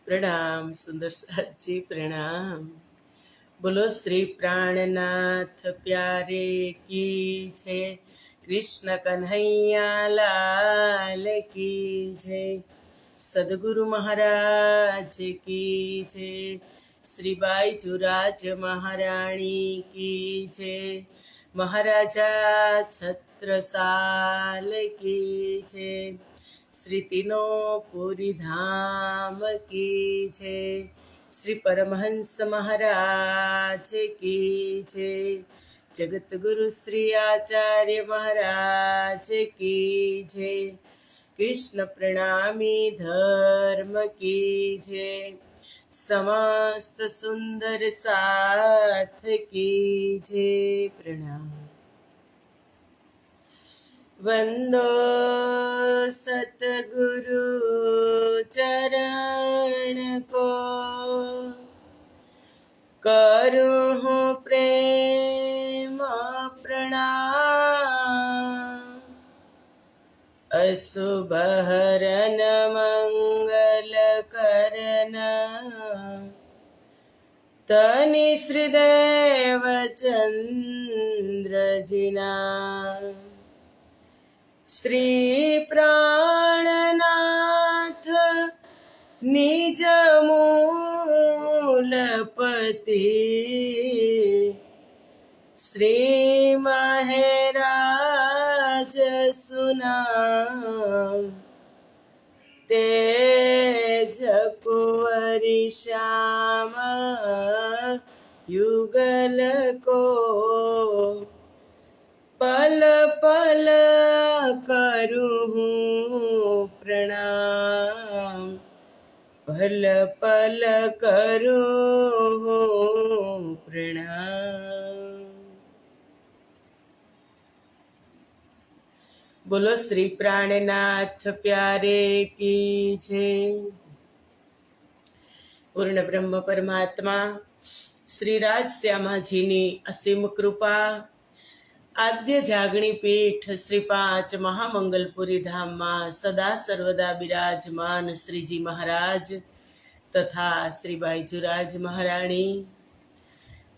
प्रणाम सुंदर साथ जी प्रणाम। बोलो श्री प्राणनाथ प्यारे की जय। कृष्ण कन्हैया लाल की जय। सदगुरु महाराज की जय। श्री बाईचुराज महाराणी की जय। महाराजा छत्रसाल की जय। श्री तीनों पुरी धाम की जय। श्री परमहंस महाराज की जय। जगत गुरु श्री आचार्य महाराज की जय। कृष्ण प्रणामी धर्म की जय। समस्त सुंदर साथ की जय। प्रणाम। वंदो सतगुरु चरण को, करूँ प्रेम प्रणाम। अशुभ हरन मंगल करन, तनि श्रीदेव चंद्र जिना। श्री प्राणनाथ निज मूलपति, श्री महराज सुनाम। तेज कुंवरी श्याम युगल को, पल पल करूँ प्रणाम। पल पल करूँ प्रणाम। बोलो श्री प्राणनाथ प्यारे की जय। पूर्ण ब्रह्म परमात्मा श्री રાજશ્યામાજીની અસીમ કૃપા, આદ્ય જાગણી પીઠ શ્રી 5 મહામંગલપુરી ધામમાં સદા સર્વદા બિરાજમાન શ્રીજી મહારાજ તથા શ્રી બાઈચુરાજ મહારાણી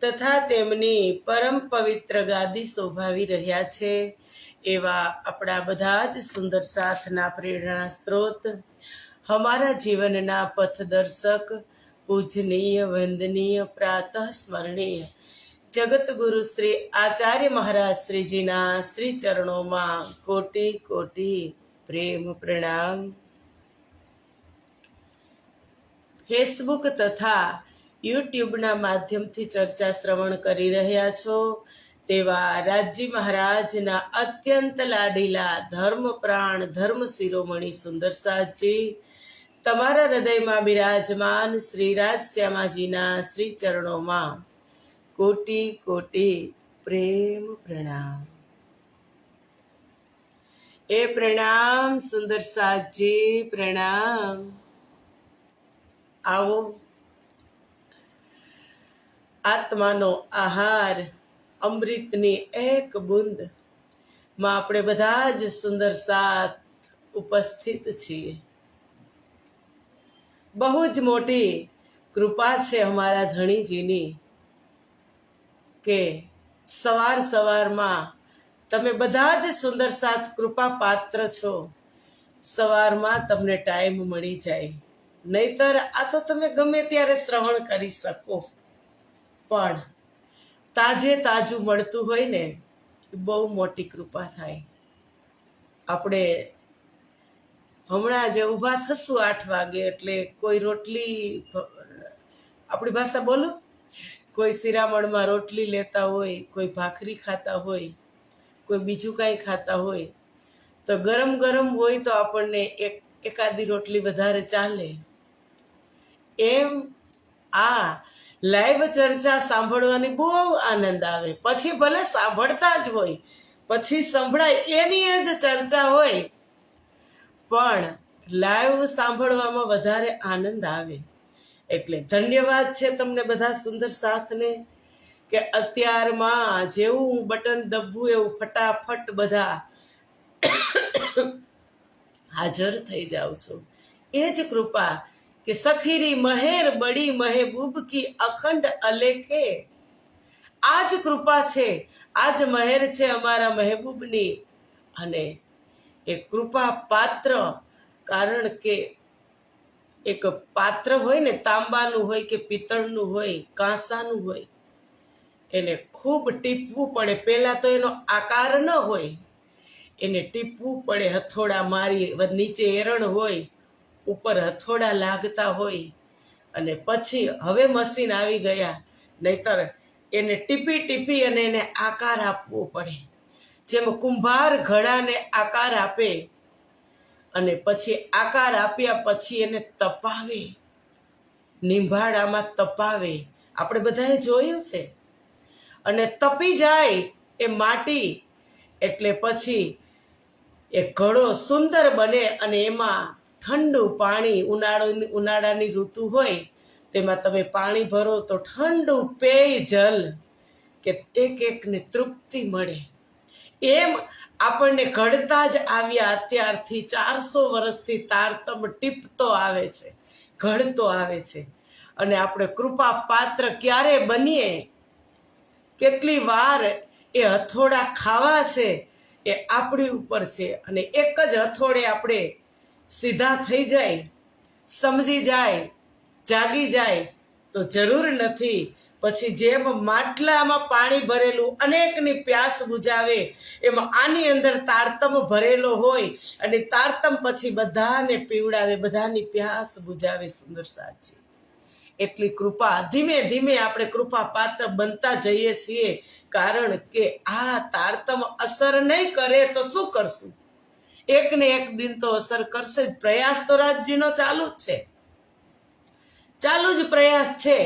તથા તેમની પરમ પવિત્ર ગાદી શોભાવી રહ્યા છે એવા આપણા બધા જ સુંદર સાથના પ્રેરણા સ્ત્રોત, હમારા જીવનના પથદર્શક, પૂજનીય વંદનીય પ્રાતઃ સ્મરણીય જગત ગુરુ શ્રી આચાર્ય મહારાજ શ્રીજીના શ્રી ચરણોમાં કોટી કોટી પ્રેમ પ્રણામ। ફેસબુક તથા યુટ્યુબના માધ્યમથી ચર્ચા શ્રવણ કરી રહ્યા છો તેવા રાજજી મહારાજના અત્યંત લાડીલા ધર્મપ્રાણ ધર્મ શિરોમણી સુંદર સાથજી, તમારા હૃદયમાં બિરાજમાન શ્રી રાજશ્યામાજીના શ્રી ચરણોમાં કોટી કોટી પ્રેમ પ્રણામ। એ પ્રણામ સુંદર સાથજી પ્રણામ। આવો આત્માનો આહાર અમૃતની એક બૂંદ માં આપણે બધા જ સુંદર સાથ ઉપસ્થિત છીએ। બહુ જ મોટી કૃપા છે અમારા ધણીજીની કે સવાર સવારમાં તમે બધા જ સુંદર સાથ કૃપા પાત્ર છો। સવારમાં તમને ટાઈમ મળી જાય, નહીતર આ તો તમે ગમે ત્યારે શ્રવણ કરી શકો, પણ તાજે તાજું મળતું હોય ને એ બહુ મોટી કૃપા થાય। આપણે હમણાં જ ઊભા થશું 8 વાગે એટલે કોઈ રોટલી, આપણી ભાષા બોલો, કોઈ શિરામણમાં રોટલી લેતા હોય, કોઈ ભાખરી ખાતા હોય, કોઈ બીજું કાંઈ ખાતા હોય, તો ગરમ ગરમ હોય તો આપણને એકાદી રોટલી વધારે ચાલે। એમ આ લાઈવ ચર્ચા સાંભળવાની બહુ આનંદ આવે। પછી ભલે સાંભળતા જ હોય, પછી સંભળાય એની એ જ ચર્ચા હોય, પણ લાઈવ સાંભળવામાં વધારે આનંદ આવે। એટલે ધન્યવાદ છે તમને બધા સુંદર સાથને કે અત્યારમાં જેવું હું બટન દબવું એવું ફટાફટ બધા હાજર થઈ જાઉં છું। એ જ કૃપા કે સખીરી મહેર બડી મહેબૂબ કી અખંડ અલેખે. આ જ કૃપા છે, આ જ મહેર છે અમારા મહેબૂબની. અને એ કૃપા પાત્ર, કારણ કે એક પાત્ર હોય ને, તાંબાનું હોય કે પિત્તળનું હોય, કાંસાનું હોય, એને ખૂબ ટીપવું પડે. પહેલા તો એનો આકાર ન હોય, એને ટીપવું પડે. હથોડા મારી, નીચે એરણ હોય, ઉપર હથોડા લાગતા હોય, અને પછી હવે મશીન આવી ગયા, નહીતર એને ટીપી ટીપી અને એને આકાર આપવો પડે. જેમ કુંભાર ઘડાને આકાર આપે, અને પછી આકાર આપ્યા પછી એને તપાવે, નિંભાળામાં તપાવે. આપણે બધાએ જોયું છે. અને તપી જાય એ માટી, એટલે પછી એ ઘડો સુંદર બને. અને એમાં ઠંડુ પાણી, ઉનાળાની ઋતુ હોય તેમાં તમે પાણી ભરો તો ઠંડુ પેય જલ, કે એક એકને તૃપ્તિ મળે. એમ આપણને ઘડતા જ આવ્યા, અત્યારથી 400 વર્ષથી તારતમ ટીપતો આવે છે, ઘડતો આવે છે. અને આપણે કૃપા પાત્ર ક્યારે બનીએ, કેટલી વાર એ હથોડા ખાવા છે એ આપણી ઉપર છે. અને એક જ હથોડે આપણે સીધા થઈ જાય, સમજી જાય, જાગી જાય તો જરૂર નથી. પછી જેમ માટલામાં પાણી ભરેલું અનેકની પ્યાસ બુજાવે, એમાં આની અંદર તારતમ ભરેલો હોય, અને તારતમ પછી બધાને પીવડાવે, બધાની પ્યાસ બુજાવે. સુંદર સાચી એટલી કૃપા. ધીમે ધીમે આપણે કૃપા પાત્ર બનતા જઈએ છીએ, કારણ કે આ તારતમ અસર નહીં કરે તો શું કરશું? એક ને એક દિન તો અસર કરશે જ. પ્રયાસ તો રાજજીનો ચાલુ જ છે, ચાલુ જ પ્રયાસ છે,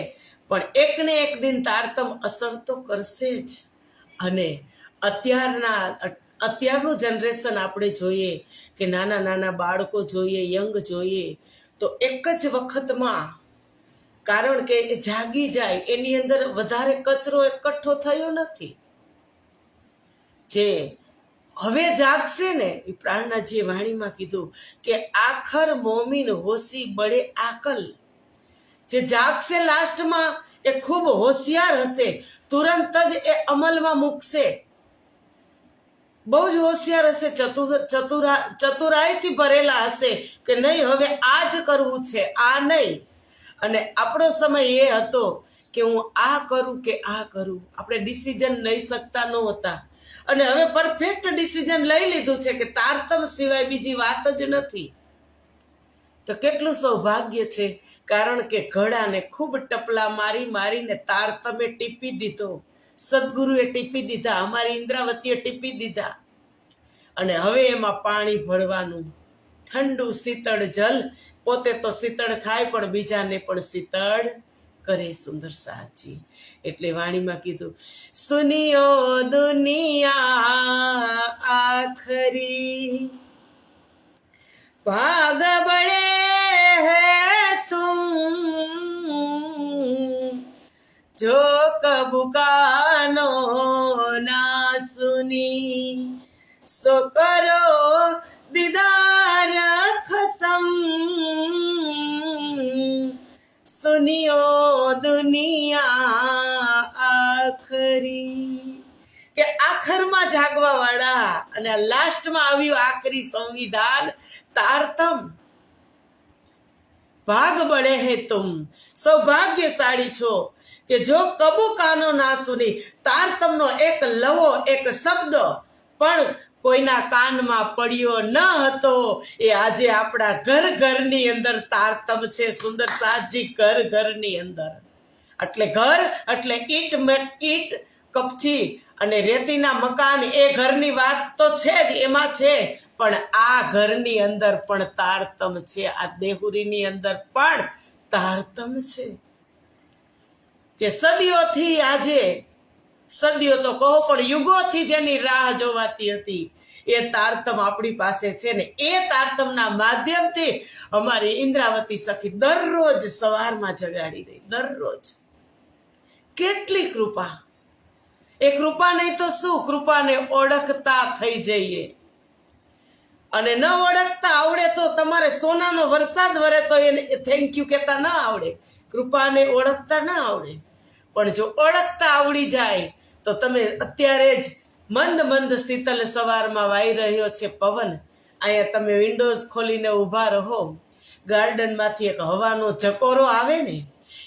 પણ એક ને એક દિન તારતમ અસર તો કરશે જ. અને અત્યારનું જનરેશન આપણે જોઈએ કે નાના નાના બાળકો જોઈએ, યંગ જોઈએ, તો એક જ વખતમાં, કારણ કે એ જાગી જાય, એની અંદર વધારે કચરો એકઠો થયો નથી. જે હવે જાગશે ને, એ પ્રાણનાથજીએ વાણીમાં કીધું કે આખર મોમીન હોશી બળે આકલ. જે જાગશે લાસ્ટમાં એ ખૂબ હોશિયાર હશે, તુરંત જ એ અમલમાં મૂકશે. બહુ જ હોશિયાર હશે, ચતુરાઈથી ભરેલા હશે કે નહીં હવે આ જ કરવું છે, આ નહીં. અને આપણો સમય એ હતો કે હું આ કરું કે આ કરું. આપણે ડિસિઝન લઈ શકતા નહોતા, અને હવે પરફેક્ટ ડિસિઝન લઈ લીધું છે કે તારતમ સિવાય બીજી વાત જ નથી. તો કેટલું સૌભાગ્ય છે, કારણ કે ઘડાને ખૂબ ટપલા મારી મારીને તારતમે ટીપી દીધો. સદગુરુએ ટીપી દીધા, અમારી ઇન્દ્રાવતીએ ટીપી દીધા. અને હવે એમાં પાણી ભરવાનું, ઠંડુ શીતળ જલ. પોતે તો શીતળ થાય, પણ બીજાને પણ શીતળ કરે. સુંદર સાચી એટલે વાણીમાં કીધું, સુનિયો દુનિયા આખરી ભાગ બળે હૈ તુમ, જો કબ કાનો ના સુની, સો કરો દીદાર ખસમ, સુનિયો દુનિયા આખરી. કે આખરમાં જાગવા વાળા, અને લાસ્ટમાં આવ્યું આખરી સંવિધાન તારતમ. ભાગ બળે હે તુમ, સૌભાગ્યશાળી છો કે જો કબુ કાનો ના સુની. તારતમનો એક લવો, એક શબ્દ પણ કોઈના કાનમાં પડ્યો ન હતો. એ આજે આપણા ઘર ઘરની અંદર તારતમ છે. સુંદર સાજી ઘર ઘરની અંદર. એટલે ઘર એટલે ઈટ કપચી અને રેતીના મકાન, એ ઘરની વાત તો છે જ, એમાં છે. પણ આ ઘરની અંદર પણ તારતમ છે, આ દેહુરીની અંદર પણ તારતમ છે. કે સદીઓથી, આજે સદીઓ તો કહો પણ યુગોથી જેની રાહ જોવાતી હતી, એ તારતમ આપણી પાસે છે. ને એ તારતમના માધ્યમથી અમારી ઇન્દ્રાવતી સખી દરરોજ સવારમાં જગાડી રહી, દરરોજ. કેટલી કૃપા! એ કૃપા નહીં તો શું, કૃપાને ઓળખતા થઈ જઈએ. અને ન ઓળખતા આવડે તો તમારે સોનાનો વરસાદ વરે તો એને થેન્ક યુ કહેતા ન આવડે, કૃપાને ઓળખતા ન આવડે. પણ જો ઓળખતા આવડી જાય તો તમે અત્યારે જ મંદ મંદ શીતલ સવારમાં વાઈ રહ્યો છે પવન, અહીંયા તમે વિન્ડોઝ ખોલીને ઊભા રહો, ગાર્ડનમાંથી એક હવાનો જકોરો આવે ને,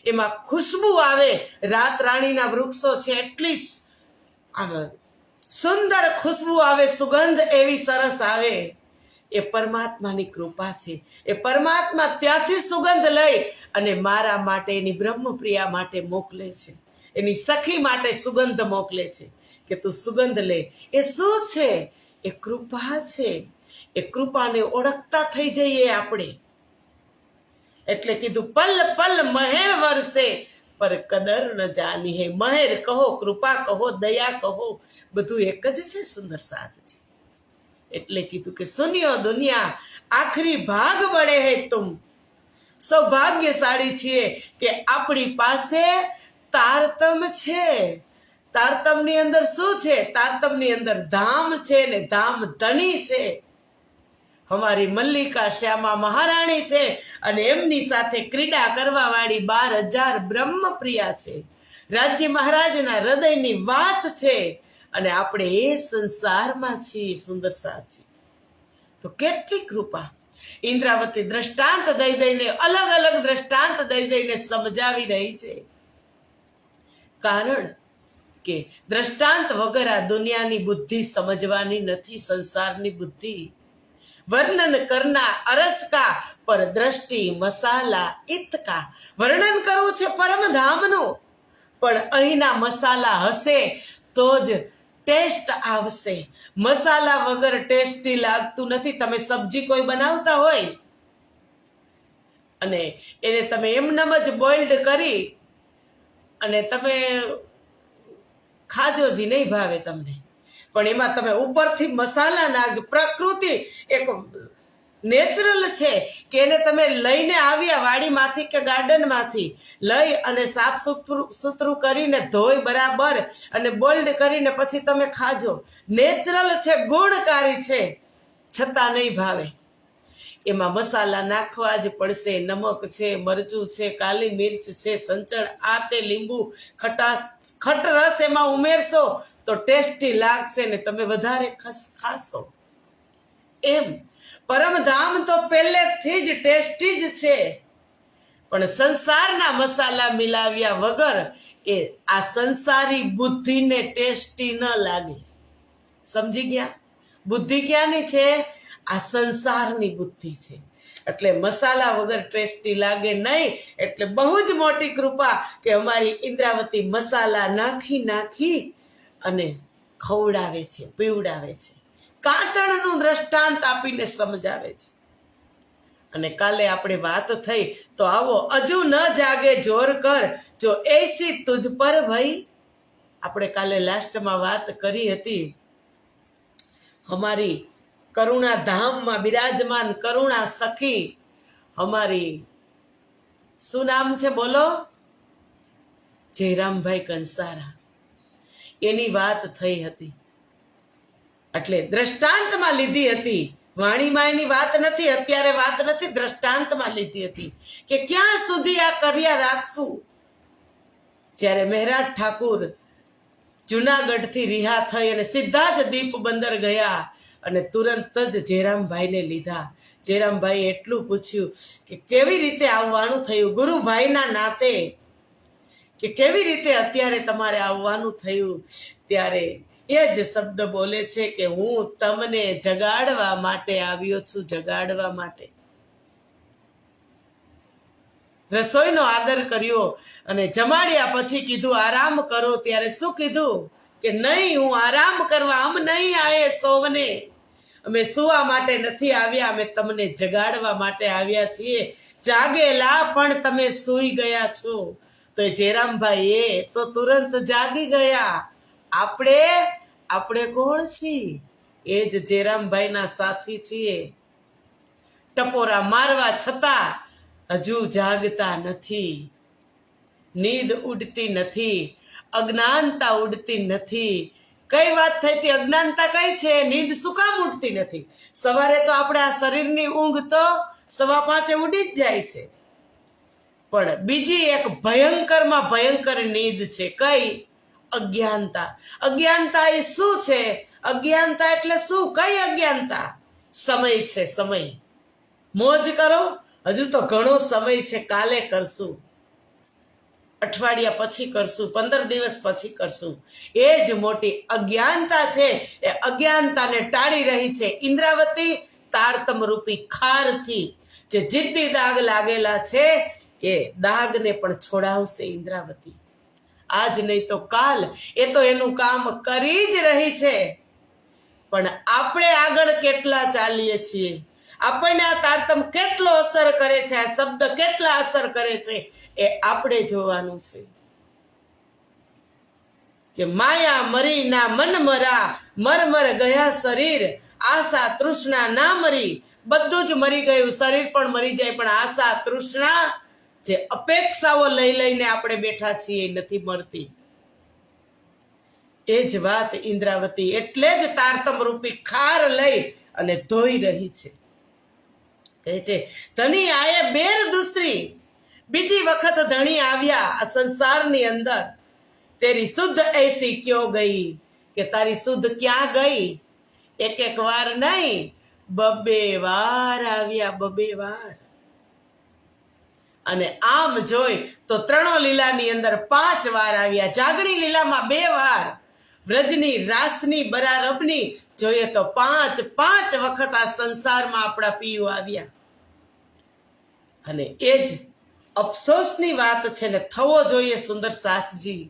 એમાં ખુશ્બુ આવે, રાત રાણીના વૃક્ષો છે એટલી સુંદર ખુશ્બુ આવે, સુગંધ એવી સરસ આવે. એ પરમાત્માની કૃપા છે. એ પરમાત્મા ત્યાંથી સુગંધ લઈ અને મારા માટે, એની બ્રહ્મપ્રિયા માટે મોકલે છે, એની સખી માટે સુગંધ મોકલે છે કે તું સુગંધ લે. એ શું છે? એ કૃપા છે. એ કૃપાને ઓળખતા થઈ જઈએ આપણે. એટલે કીધું પલ પલ મહેર વરસે પર કદર ન જાની હે. મહેર કહો, કૃપા કહો, દયા કહો, બધું એક જ છે, સુંદર સાથ છે. એટલે કીધું કે સુનિયો દુનિયા આખરી ભાગ બળે હે તુમ. સૌભાગ્યશાળી છીએ કે આપણી પાસે તારતમ છે. તારતમની અંદર શું છે? તારતમની અંદર ધામ છે ને ધામ ધણી છે. અમારી મલ્લિકા શ્યામા મહારાણી છે અને એમની સાથે ક્રીડા કરવા વાળી 12,000 બ્રહ્મપ્રિયા છે. રાજ્ય મહારાજના હૃદયની વાત છે અને આપણે એ સંસારમાં છીએ. સુંદર સાચી તો કેટલી કૃપા! ઇન્દ્રાવતી દ્રષ્ટાંત દઈ દઈને, અલગ અલગ દ્રષ્ટાંત દઈ દઈને સમજાવી રહી છે. કારણ કે દ્રષ્ટાંત વગર આ દુનિયાની બુદ્ધિ સમજવાની નથી. સંસારની બુદ્ધિ વર્ણન કરના અરસ કા પર દ્રષ્ટિ મસાલા ઇતકા. વર્ણન કરવું છે પરમધામનું, પણ અહીંના મસાલા હશે તો જ ટેસ્ટ આવશે. મસાલા વગર ટેસ્ટી લાગતું નથી. તમે સબ્જી કોઈ બનાવતા હોય અને એને તમે એમનેમ જ બોઇલ્ડ કરી અને તમે ખાજો જી, નહીં ભાવે તમને, પણ એમાં તમે ઉપરથી મસાલા નાખજો. પ્રકૃતિ એક નેચરલ છે કે એને તમે લઈને આવ્યા વાડીમાંથી કે ગાર્ડનમાંથી લઈ અને સાફ સુથરું કરીને ધોઈ બરાબર અને બોઇલ્ડ કરીને પછી તમે ખાજો. નેચરલ છે, ગુણકારી છે, છતાં નહીં ભાવે. એમાં મસાલા નાખવા જ પડશે. નમક છે, મરચું છે, કાલી મિર્ચ છે, સંચળ, આ તે લીંબુ, ખટાશ, ખટરસ એમાં ઉમેરશો તો ટેસ્ટી લાગશે ને તમે વધારે ખાશો. એમ પરમધામ તો પહેલેથી જ ટેસ્ટી જ છે, પણ સંસારના મસાલા મિલાવ્યા વગર એ આ સંસારી બુદ્ધિને ટેસ્ટી ન લાગે. સમજી ગયા? બુદ્ધિ ક્યાંની છે? આ સંસારની બુદ્ધિ છે. એટલે મસાલા વગર ટેસ્ટી લાગે નહીં. એટલે બહુ જ મોટી કૃપા કે અમારી ઇન્દ્રાવતી મસાલા નાખી નાખી અને ખવડાવે છે, પીવડાવે છે, કાતણનું દ્રષ્ટાંત આપીને સમજાવે છે. અને કાલે આપણે વાત થઈ તો આવો અજુ ન જાગે જોર કર જો એસી તુજ પર ભઈ. આપણે કાલે લાસ્ટમાં વાત કરી હતી અમારી કરુણા ધામમાં બિરાજમાન કરુણા સખી, અમારી શું નામ છે બોલો? જયરામભાઈ કંસારા. એની વાત થઈ હતી. એટલે દ્રષ્ટાંતમાં લીધી હતી, વાણીમાં એની વાત નથી, અત્યારે વાત નથી, દ્રષ્ટાંતમાં લીધી હતી કે ક્યાં સુધી આ કર્યા રાખશું. જ્યારે મહેરાજ ઠાકુર જુનાગઢથી રિહા થઈ અને સીધા જ દીપ બંદર ગયા અને તુરંત જ જયરામભાઈને લીધા. જયરામભાઈએ એટલું પૂછ્યું કે કેવી રીતે આવવાનું થયું ગુરુભાઈના નાતે, કે કેવી રીતે અત્યારે તમારે આવવાનું થયું? ત્યારે એ જ શબ્દ બોલે છે કે હું તમને જગાડવા માટે આવ્યો છું, જગાડવા માટે. રસોઈનો આદર કર્યો અને જમાડ્યા પછી કીધું આરામ કરો. ત્યારે શું કીધું કે નહીં, હું આરામ કરવા હમ નહીં આયે સોવને. અમે સુવા માટે નથી આવ્યા, અમે તમને જગાડવા માટે આવ્યા છીએ. જાગેલા પણ તમે સૂઈ ગયા છો. તો એ જયરામભાઈ એ તો તુરંત જાગી ગયા. આપણે કોણ છીએ? એ જ જયરામભાઈના સાથી છીએ. ટપોરા મારવા છતાં હજુ જાગતા નથી. નીંદ ઉડતી નથી, અજ્ઞાનતા ઉડતી નથી. કઈ વાત થઈ હતી? અજ્ઞાનતા કઈ છે? નીંદ શું કામ ઉઠતી નથી? સવારે તો આપણે આ શરીરની ઊંઘ તો 5:15 ઉડી જ જાય છે, પણ બીજી એક ભયંકરમાં ભયંકર નીંદ છે. કઈ? અજ્ઞાનતા. અજ્ઞાનતા એ શું છે? અજ્ઞાનતા એટલે શું? કઈ અજ્ઞાનતા? સમય છે, સમય. મોજ કરો, હજુ તો ઘણો સમય છે, કાલે કરશું, અઠવાડિયા પછી કરશું, 15 દિવસ પછી કરશું. એ જ મોટી અજ્ઞાનતા છે. એ અજ્ઞાનતાને ટાળી રહી છે ઇન્દ્રાવતી તારતમ રૂપી ખારથી. જે જિદ્દી દાગ લાગેલા છે એ દાગને પણ છોડાવશે ઇન્દ્રાવતી. આજ નહીં તો કાલ એ તો એનું કામ કરી જ રહી છે. પણ આપણે આગળ કેટલા ચાલીએ છીએ, આપણને આ તારતમ કેટલો અસર કરે છે, આ શબ્દ કેટલા અસર કરે છે, એ આપણે જોવાનું છે. કે માયા મરી ના મન મરા, મર ગયા શરીર, આશા તૃષ્ણા ના મરી. બધું જ મરી ગયું, શરીર પણ મરી જાય, પણ આશા તૃષ્ણા, જે અપેક્ષાઓ લઈ લઈને આપણે બેઠા છીએ, એ નથી મળતી. એ જ વાત ઇન્દ્રાવતી એટલે જ તારતમ રૂપી ખાર લઈ અને ધોઈ રહી છે. કહે છે ધણી આયે બેર દૂસરી, બીજી વખત ધણી આવ્યા આ સંસારની અંદર. તેરી શુદ્ધ એસી ક્યો ગઈ, કે તારી શુદ્ધ ક્યાં ગઈ? એક વાર નહીં, 2 વાર આવ્યા, 2 વાર. અને આમ જોઈ તો 3 લીલાની અંદર 5 વાર આવ્યા, જાગણી લીલામાં 2 વાર, વ્રજની રાસની બરારબની જોઈએ તો 5 વખત આ સંસારમાં આપણા પિયુ આવ્યા. અને એ જ અફસોસની વાત છે ને, થવો જોઈએ સુંદર સાથજી,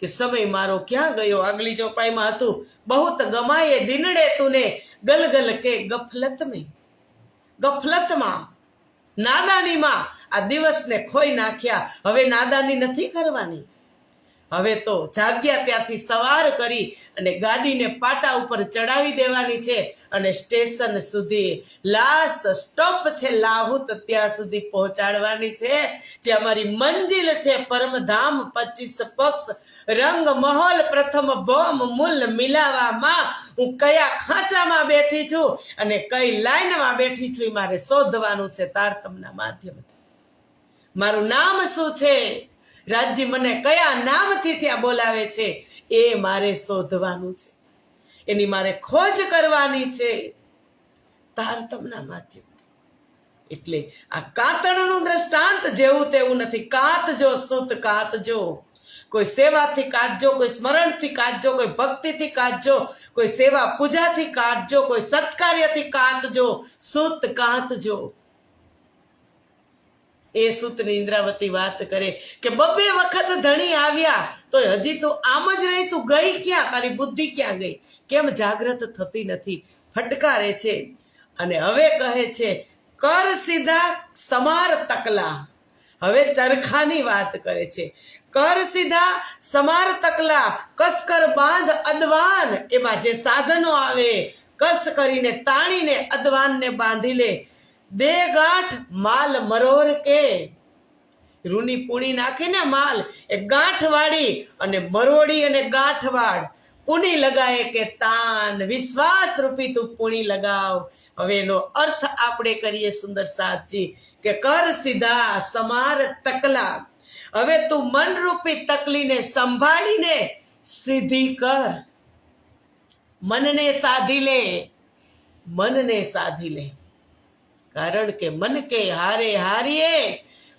કે સમય મારો ક્યાં ગયો? આગલી ચોપાઈમાં હતું, બહુત ગમાયે દિનડે તુને, ગલગલ કે ગફલત મેં. ગફલતમાં, નાદાનીમાં આ દિવસને ખોઈ નાખ્યા. હવે નાદાની નથી કરવાની. હવે તો જાગ્યા ત્યાંથી સવાર કરી અને ગાડીને પાટા ઉપર ચડાવી દેવાની છે અને સ્ટેશન સુધી, લાસ્ટ સ્ટોપ છે લાહુત, ત્યાં સુધી પહોંચાડવાની છે. જે અમારી મંજિલ છે પરમધામ 25 પક્ષ, રંગ મહોલ પ્રથમ બોમ મૂલ મિલાવામાં. હું કયા ખાંચામાં બેઠી છું અને કઈ લાઈનમાં બેઠી છું, એ મારે શોધવાનું છે તારતમના માધ્યમથી. મારું નામ શું છે? રાજજી મને કયા નામથી ત્યાં બોલાવે છે, એ મારે શોધવાનું છે. એની મારે ખોજ કરવાની છે તારતમના માધ્યમથી. એટલે આ કાતણનું દ્રષ્ટાંત જેવું તેવું નથી. કાતજો સુત, કાતજો. કોઈ સેવાથી કાઢજો, કોઈ સ્મરણથી કાઢજો, કોઈ ભક્તિથી કાઢજો, કોઈ સેવા પૂજાથી કાઢજો, કોઈ સત્કાર્યથી કાઢજો. સુત કાંતજો. એ સૂતની ઇન્દ્રાવતી વાત કરે કે 2 વખત ધણી આવ્યા તો હજી તું આમ જ રહી, તું ગઈ ક્યાં? તારી બુદ્ધિ ક્યાં ગઈ? કેમ જાગ્રત થતી નથી? ફટકારે છે. અને હવે કહે છે કર સીધા સમાર તકલા. હવે ચરખાની વાત કરે છે. કર સીધા સમાર તકલા, કસકર બાંધ અદવાન. એમાં જે સાધનો આવે, કસ કરીને તાણીને અદવાનને બાંધી લે. દે ગાંઠ માલ મરોર કે. રૂની પૂણી નાખીને માલ એ ગાંઠ વાળી અને મરોડી અને ગાંઠ વાળ. પૂણી લગાએ કે તાન, વિશ્વાસ રૂપી તું પૂણી લગાવ. હવે એનો અર્થ આપણે કરીએ સુંદર સાથજી, કે કર સીધા સમાર તકલા. હવે તું મનરૂપી તકલીને સંભાળીને સીધી કર. મનને સાધી લે, મનને સાધી લે. કારણ કે મન કે હારે હારીએ,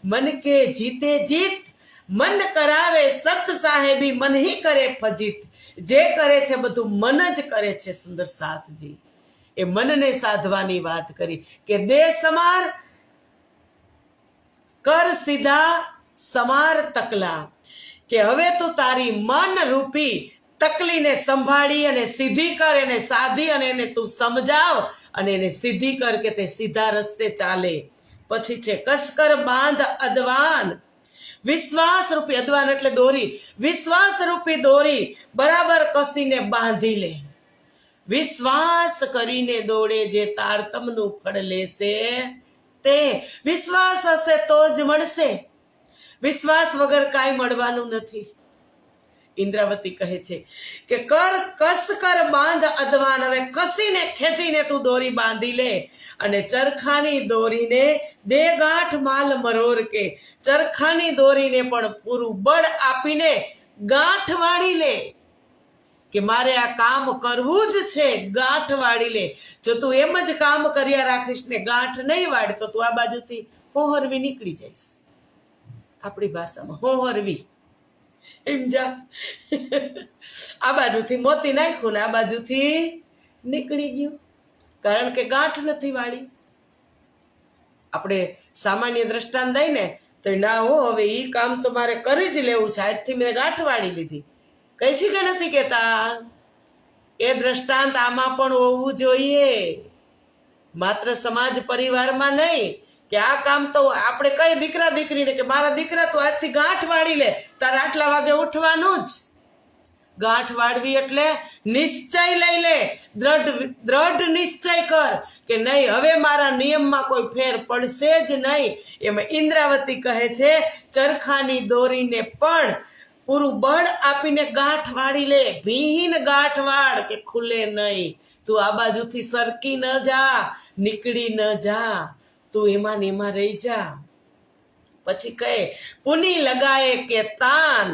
મન કે જીતે જીત. મન કરાવે સત સાહેબી, મન હી કરે ફજીત. જે કરે છે બધું મન જ કરે છે સુંદર સાથજી. એ મનને સાધવાની વાત કરી કે દે સમાર, કર સીધા સમાર તકલા. કે હવે તું તારી મન રૂપી તકલીને સંભાળી અને સીધી કર, એને સાધી અને એને તું સમજાવ અને એને સીધી કર કે તે સીધા રસ્તે ચાલે. પછી છે કસકર બાંધ અદવાન. વિશ્વાસ રૂપી, અદવાન એટલે દોરી, વિશ્વાસ રૂપી દોરી બરાબર કસીને બાંધી લે. વિશ્વાસ કરીને દોડે જે તારતમનું ફળ લેશે તે. વિશ્વાસ હશે તો જ મળશે. વિશ્વાસ વગર કાંઈ મળવાનું નથી. ઇન્દ્રાવતી કહે છે કે કસ કર બાંધ અદવાન, હવે કસીને ખેંચીને તું દોરી બાંધી લે અને ચરખાની દોરીને દે ગાંઠ માલ મરોર, કે ચરખાની દોરીને પણ પૂરું બળ આપીને ગાંઠ વાળી લે, કે મારે આ કામ કરવું જ છે, ગાંઠ વાળી લે. જો તું એમ જ કામ કર્યા રાખીશ ને ગાંઠ નહીં વાળ તો તું આ બાજુથી હોહરવી નીકળી જઈશ. આપણી ભાષામાં હોહરવી, એમ જા આ બાજુથી મોતી નાખ્યું ને આ બાજુથી નીકળી ગયું, કારણ કે ગાંઠ નથી વાળી. આપણે સામાન્ય દ્રષ્ટાંત દઈને તો ના હો, હવે એ કામ તો મારે કરી જ લેવું છે, આજથી મેં ગાંઠ વાળી લીધી, કઈ કે નથી કેતા. એ દ્રષ્ટાંત આમાં પણ હોવું જોઈએ, માત્ર સમાજ પરિવારમાં નહીં, કે આ કામ તો આપણે કઈ દીકરા દીકરીને કે મારા દીકરા તો આજથી ગાંઠ વાળી લે, તારે આટલા વાગે ઉઠવાનું જ. ગાંઠ વાળવી એટલે નિશ્ચય લઈ લે, દ્રઢ નિશ્ચય કર કે નહીં, હવે મારા નિયમમાં કોઈ ફેર પડશે જ નહીં. એમાં ઇન્દ્રાવતી કહે છે ચરખાની દોરીને પણ પૂરું બળ આપીને ગાંઠ વાળી લે, ભીહીન ગાંઠ વાળ, કે ખુલે નહીં. તું આ બાજુથી સરકી ન જા, નીકળી ન જા, તું એમાં ને એમાં રહી જા. પછી કહે પુની લગાએ કે તાન,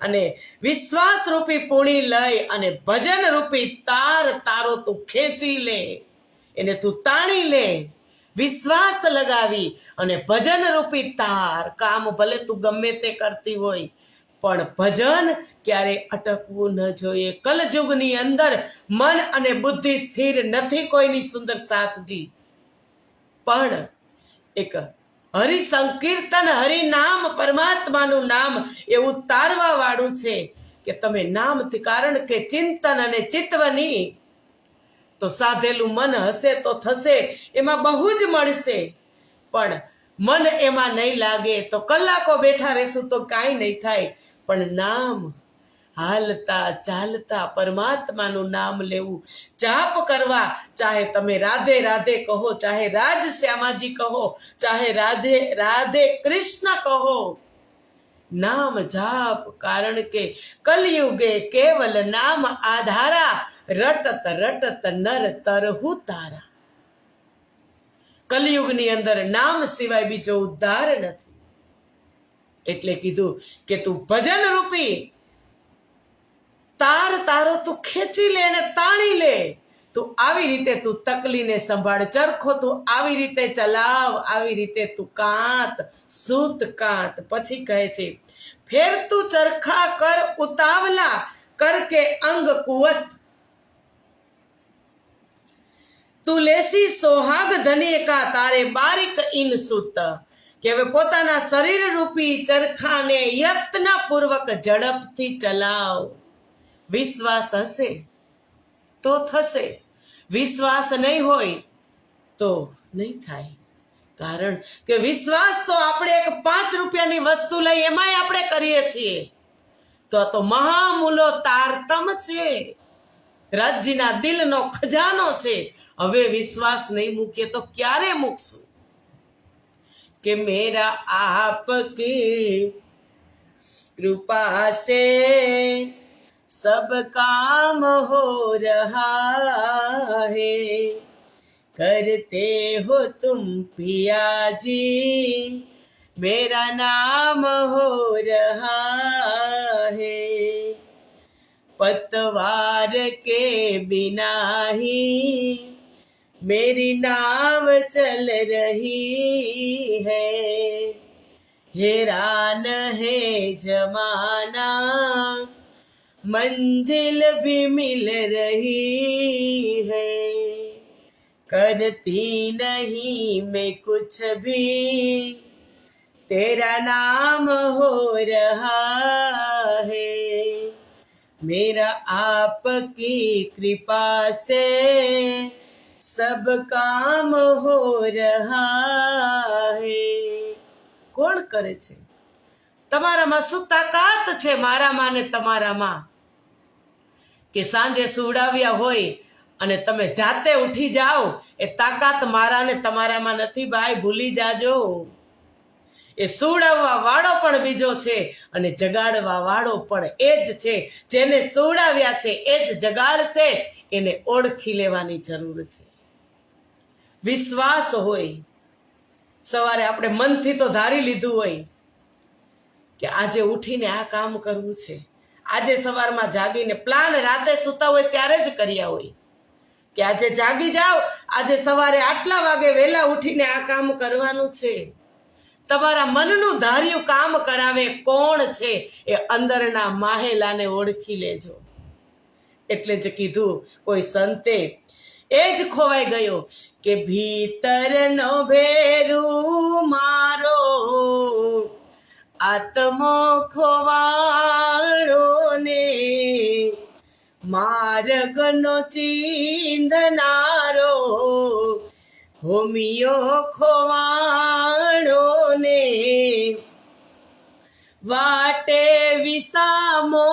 અને વિશ્વાસ રૂપી પુણી લઈ અને ભજન રૂપી તાર તારો તું ખેંચી લે, એને તું તાણી લે. વિશ્વાસ લગાવી અને ભજન રૂપી તાર, કામ ભલે તું ગમે તે કરતી હોય પણ ભજન ક્યારે અટકવું ન જોઈએ. કલયુગની અંદર મન અને બુદ્ધિ સ્થિર નથી કોઈની સુંદર સાથજી, પણ એક હરિ સંકીર્તન, હરિનામ, પરમાત્માનું નામ એવું તારવા વાળું છે કે તમે નામથી, કારણ કે ચિંતન અને ચિત્તવની તો સાધેલું મન હશે તો થશે, એમાં બહુ જ મળશે. પણ મન એમાં નહીં લાગે તો કલાકો બેઠા રહેશું તો કાંઈ નહીં થાય. પણ નામ હાલતા ચાલતા પરમાત્માનું નામ લેવું, જાપ કરવા, ચાહે તમે રાધે રાધે કહો, ચાહે રાજ શ્યામાજી કહો, ચાહે રાધે રાધે કૃષ્ણ કહો, નામ જાપ. કારણ કે કલયુગે કેવલ નામ આધારા, રટત રટત નર તરહુ તારા. કલયુગની અંદર નામ સિવાય બીજો ઉદ્ધાર નથી. એટલે કીધું કે તું ભજન રૂપી તાર તારો તું ખેંચી લે ને તાણી લે. તું આવી રીતે તું તકલીને સંભાળ, ચરખો તું આવી રીતે ચલાવ, આવી રીતે તું કાંત, સૂત કાંત. પછી કહે છે ફેર તું ચરખા કર ઉતાવલા, કર કે અંગ કુવત, તું લેસી સોહાગ ધને કા તારે બારીક ઇન સૂત. કે હવે પોતાના શરીર રૂપી ચરખાને યત્ન પૂર્વક ઝડપથી ચલાવ. વિશ્વાસ હશે તો થશે, વિશ્વાસ નહીં હોય તો નહીં થાય. કારણ કે વિશ્વાસ તો આપણે એક 5 રૂપિયાની વસ્તુ લઈ એમાંય આપણે કરીએ છીએ, તો આ તો મહામૂલો તારતમ છે, રાજ્યના દિલનો ખજાનો છે. હવે વિશ્વાસ નહીં મૂકીએ તો ક્યારે મૂકશું? कि मेरा आपकी कृपा से सब काम हो रहा है, करते हो तुम पिया जी मेरा नाम हो रहा है, पतवार के बिना ही मेरी नाव चल रही है, हैरान है जमाना मंजिल भी मिल रही है, करती नहीं मैं कुछ भी तेरा नाम हो रहा है, मेरा आपकी कृपा से सब काम हो रहा है. કોણ કરે છે? તમારામાં શું તાકાત છે મારામાં ને તમારામાં, કે સાંજે સુવડાવ્યા હોય અને તમે જાતે ઉઠી જાઓ? એ તાકાત મારા ને તમારામાં નથી ભાઈ, ભૂલી જાજો. એ સુવડાવવા વાળો પણ બીજો છે અને જગાડવા વાળો પણ એ જ છે. જેને સુવડાવ્યા છે એ જ જગાડશે. એને ઓળખી લેવાની જરૂર છે. વિશ્વાસ હોય. સવારે આપણે મનથી તો ધારી લીધું હોય કે આજે ઉઠીને આ કામ કરવું છે. આજે સવારમાં જાગીને પ્લાન રાતે સૂતા હોય ત્યારે જ કર્યા હોય કે આજે જાગી જાઓ, આજે સવારે આટલા વાગે વહેલા ઉઠીને આ કામ કરવાનું છે. તમારા મનનું ધાર્યું કામ કરાવે કોણ છે? એ અંદરના માહેલાને ઓળખી લેજો. એટલે જ કીધું કોઈ સંતે, એ જ ખોવાઈ ગયો કે ભીતરનો ભેરું મારો આત્મો ખોવાણો ને, માર્ગનો ચીંધનારો હોમિયો ખોવાણો ને, વાટે વિસામો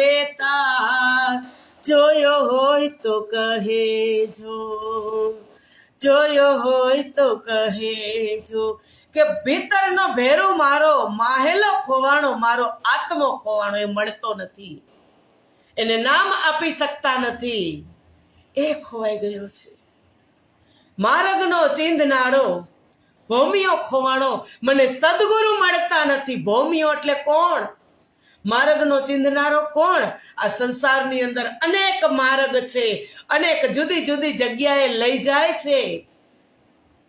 લેતા જોયો હોય તો કહેજો, જોયો હોય તો કહેજો કે ભીતરનો ભેરું મારો, માહેલો ખોવાણો મારો, આત્મો ખોવાણો એ મળતો નથી. એને નામ આપી શકતા નથી. એ ખોવાઈ ગયો છે. માર્ગનો ચીંધનારો ભૌમિયો ખોવાણો, મને સદગુરુ મળતા નથી. ભૌમિયો એટલે કોણ? માર્ગનો ચીંધનારો કોણ? આ સંસારની અંદર અનેક માર્ગ છે, અનેક જુદી જુદી જગ્યાએ લઈ જાય છે.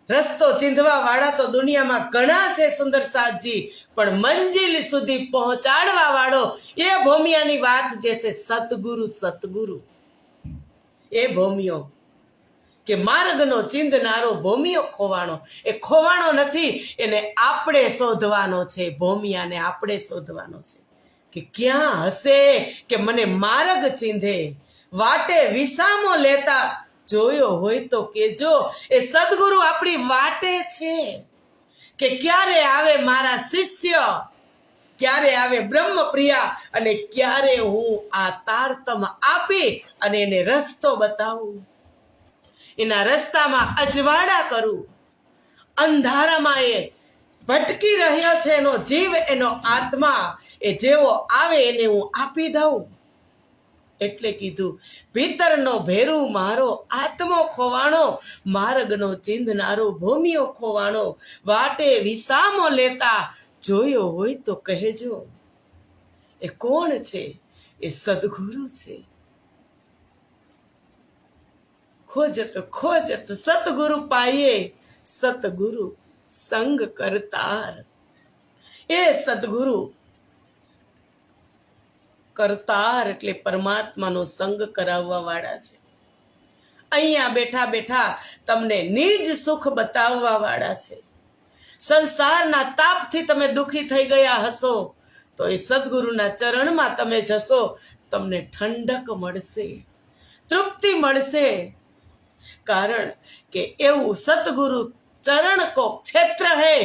રસ્તો ચીંધવા વાળા તો દુનિયામાં ઘણા છે સુંદર સાથજી, પણ મંજિલ સુધી પહોંચાડવા વાળો એ ભૌમિયાની વાત જે છે સતગુરુ. સતગુરુ એ ભૌમિયો કે માર્ગનો ચીંધનારો ભૌમિયો ખોવાણો. એ ખોવાણો નથી, એને આપણે શોધવાનો છે. ભૌમિયાને આપણે શોધવાનો છે કે ક્યાં હશે કે મને માર્ગ ચીંધે, વાટે વિસામો લેતા જોયો હોય તો કેજો. એ સદગુરુ આપણી વાટે છે કે ક્યારે આવે મારા શિષ્ય, ક્યારે આવે બ્રહ્મપ્રિયા, અને ક્યારે હું આ તારતમ આપી અને એને રસ્તો બતાવું, એના રસ્તામાં અજવાળા કરું. અંધારામાં એ ભટકી રહ્યો છે એનો જીવ, એનો આત્મા, એ જેવો આવે એને હું આપી દઉં. એટલે કીધું ભીતરનો ભેરું મારો આત્મો ખોવાણો, માર્ગનો ચીંધનારો ભૌમિયો ખોવાણો, વાટે વિસામો લેતા જોયો હોય તો કહેજો. એ કોણ છે? એ સદગુરુ છે. ખોજત ખોજત સતગુરુ પાઈએ, સતગુરુ સંગ કરતાર. એ સદગુરુ કરતાર એટલે પરમાત્માનો સંગ કરાવવા વાળા છે. અહીંયા બેઠા બેઠા તમને નિજ સુખ બતાવવા વાળા છે. સંસારના તાપથી તમે દુખી થઈ ગયા હશો તો એ સદગુરુના ચરણમાં તમે જશો, તમને ઠંડક મળશે, તૃપ્તિ મળશે. કારણ કે એવું સતગુરુ ચરણ કો ક્ષેત્ર હૈ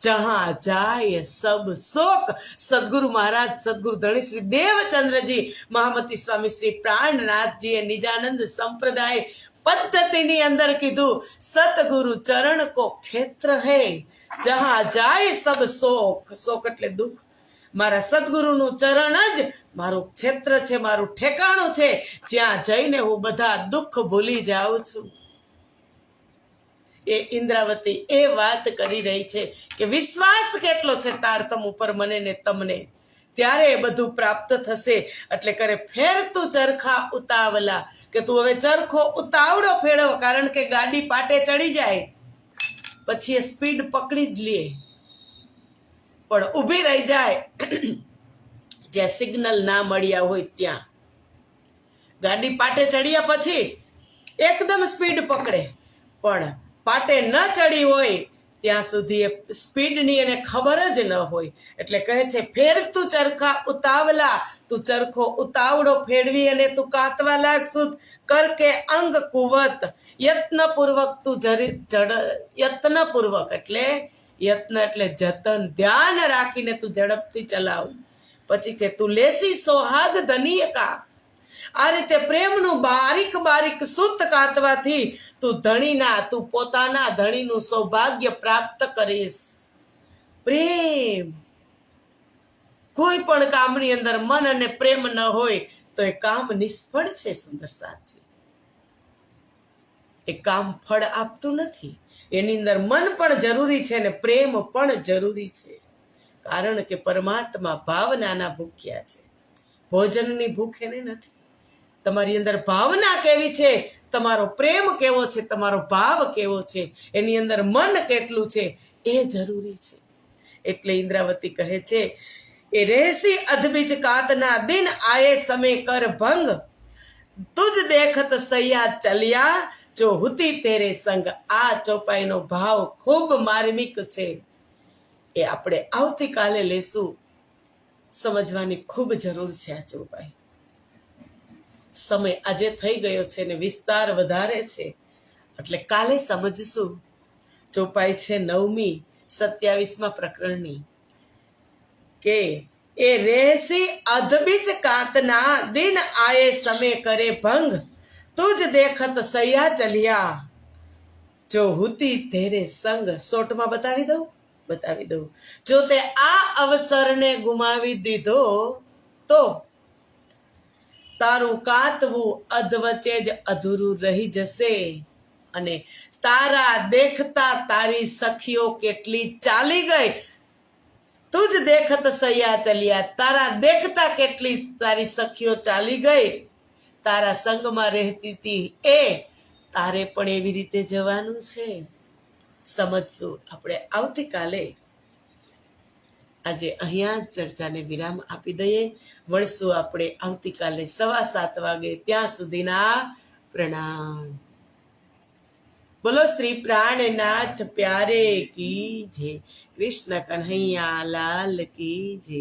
જહાં જાય સબ શોક. સદગુરુ મહારાજ સદગુરુ ધણી શ્રી દેવચંદ્રજી મહામતી સ્વામી શ્રી પ્રાણનાથજીએ નિજાનંદ સંપ્રદાય પદ્ધતિની અંદર કીધું સતગુરુ ચરણ કો ક્ષેત્ર હૈ જહાં જાય સબ શોક. શોક એટલે દુઃખ. મારા સદગુરુનું ચરણ જ મારું ક્ષેત્ર છે, મારું ઠેકાણું છે, જ્યાં જઈને હું બધા દુઃખ ભૂલી જાઉં છું. એ ઇન્દ્રાવતી એ વાત કરી રહી છે કે વિશ્વાસ કેટલો છે તારતમ ઉપર મને ને તમને, ત્યારે એ બધું પ્રાપ્ત થશે. એટલે કરે ફેર તું ચરખા ઉતાવલા, કે તું હવે ચરખો ઉતાવળો ફેરવ, કારણ કે ગાડી પાટે ચડી જાય પછી એ સ્પીડ પકડી જ લે, પણ ઊભી રહી જાય જ્યાં સિગ્નલ ના મળ્યા હોય ત્યાં. ગાડી પાટે ચડ્યા પછી એકદમ સ્પીડ પકડે, પણ પાટે ન ચડી હોય ત્યાં સુધી એ સ્પીડની એને ખબર જ ન હોય. એટલે કહે છે ફેર તું ચરખા ઉતાવલા, તું ચરખો ઉતાવળો ફેરવી અને તું કાતવા લાગ સુધ કર કે અંગ કુવત. યત્નપૂર્વક તું યત્નપૂર્વક એટલે યત્ન એટલે જતન, ધ્યાન રાખીને તું ઝડપથી ચલાવ. પછી કે તું લેસી સોહાગ ધનીય કા. આ રીતે પ્રેમનું બારીક બારીક સૂત કાતવાથી તું પોતાના ધણીનું સૌભાગ્ય પ્રાપ્ત કરીશ. પ્રેમ. કોઈ પણ કામની અંદર મન અને પ્રેમ ન હોય તો એ કામ નિષ્ફળ છે. સુંદર સાચી, એ કામ ફળ આપતું નથી. એની અંદર મન પણ જરૂરી છે ને પ્રેમ પણ જરૂરી છે. કારણ કે પરમાત્મા ભાવનાના ભૂખ્યા છે, ભોજનની ભૂખ એને નથી. તમારી અંદર ભાવના કેવી છે, તમારો પ્રેમ કેવો છે, તમારો ભાવ કેવો છે, એની અંદર મન કેટલું છે એ જરૂરી છે. એટલે ઇન્દ્રાવતી કહે છે, એ રહેસી અધબીજ કાતના દિન આયે સમે કર ભંગ, તુજ દેખત સૈયા ચલિયા જો હુતી તેરે સંગ. આ ચોપાઈનો ભાવ ખૂબ માર્મિક છે. એ આપણે આવતીકાલે લેશું. સમજવાની ખૂબ જરૂર છે આ ચોપાઈ. સમય આજે થઈ ગયો છે ને વિસ્તાર વધારે છે, એટલે કાલે સમજશું. ચોપાઈ છે 9મી 27મા પ્રકરણની, કે એ રહેસી અધબીજ કાતના દિન આયે સમે કરે ભંગ, તુજ દેખત સૈયા ચલિયા જો હુતી તેરે સંગ. શોર્ટમાં બતાવી દઉં. જો તે આ અવસરને ગુમાવી દીધો તો તારું કાતવું અધવચ્ચે જ અધૂરું રહી જશે, અને તારા દેખતા તારી સખીઓ કેટલી ચાલી ગઈ. તુજ દેખત સૈયા ચલિયા, તારા દેખતા કેટલી તારી સખીઓ ચાલી ગઈ. તારા સંગમાં રહેતી હતી એ તારે પણ એવી રીતે જવાનું છે. સમજશું આપણે આવતીકાલે. આજે અહીંયા ચર્ચાને વિરામ આપી દઈએ. મળશું આપણે આવતીકાલે 7:15 વાગે. ત્યાં સુધીના પ્રણામ. બોલો શ્રી પ્રાણનાથ પ્યારે કી જય. કૃષ્ણ કન્હૈયા લાલ કી જય.